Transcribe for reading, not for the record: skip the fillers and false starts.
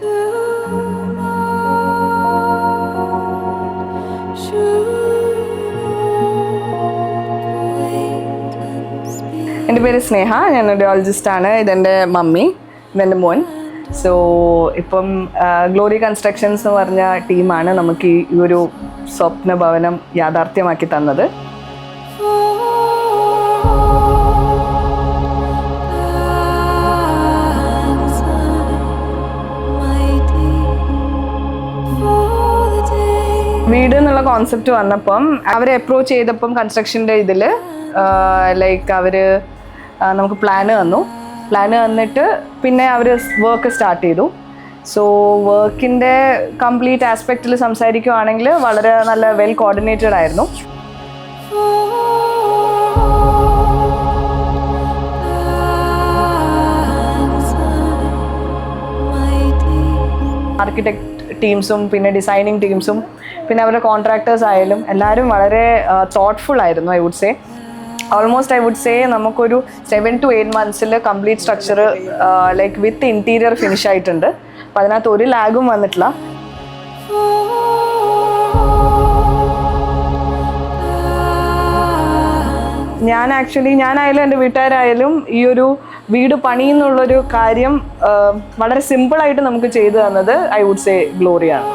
എൻ്റെ പേര് സ്നേഹ, ഞാനൊരു റേഡിയോളജിസ്റ്റാണ്. ഇതെൻ്റെ മമ്മി, ഇതെൻ്റെ മോൻ. സോ ഇപ്പം ഗ്ലോറി കൺസ്ട്രക്ഷൻസ് എന്ന് പറഞ്ഞ ടീമാണ് നമുക്ക് ഈ ഒരു സ്വപ്ന ഭവനം യാഥാർത്ഥ്യമാക്കി തന്നത്. വീട് എന്നുള്ള കോൺസെപ്റ്റ് വന്നപ്പം അവരെ അപ്രോച്ച് ചെയ്തപ്പം കൺസ്ട്രക്ഷൻ്റെ ഇതിൽ ലൈക്ക് അവർ നമുക്ക് പ്ലാന് തന്നിട്ട് പിന്നെ അവർ വർക്ക് സ്റ്റാർട്ട് ചെയ്തു. സോ വർക്കിൻ്റെ കംപ്ലീറ്റ് ആസ്പെക്റ്റിൽ സംസാരിക്കുകയാണെങ്കിൽ വളരെ നല്ല വെൽ കോർഡിനേറ്റഡ് ആയിരുന്നു. ആർക്കിടെക്ട് ടീംസും പിന്നെ ഡിസൈനിങ് ടീംസും പിന്നെ അവരുടെ കോൺട്രാക്ടേഴ്സ് ആയാലും എല്ലാവരും വളരെ തോട്ട്ഫുൾ ആയിരുന്നു. ഐ വുഡ് സേ നമുക്കൊരു 7 to 8 months complete structure like with interior finish ആയിട്ടുണ്ട്. അപ്പം അതിനകത്ത് ഒരു ലാഗും വന്നിട്ടില്ല. ഞാനായാലും എൻ്റെ വീട്ടുകാരായാലും ഈ ഒരു വീട് പണിയെന്നുള്ളൊരു കാര്യം വളരെ സിമ്പിളായിട്ട് നമുക്ക് ചെയ്തു തന്നത് ഐ വുഡ് സേ ഗ്ലോറിയാണ്.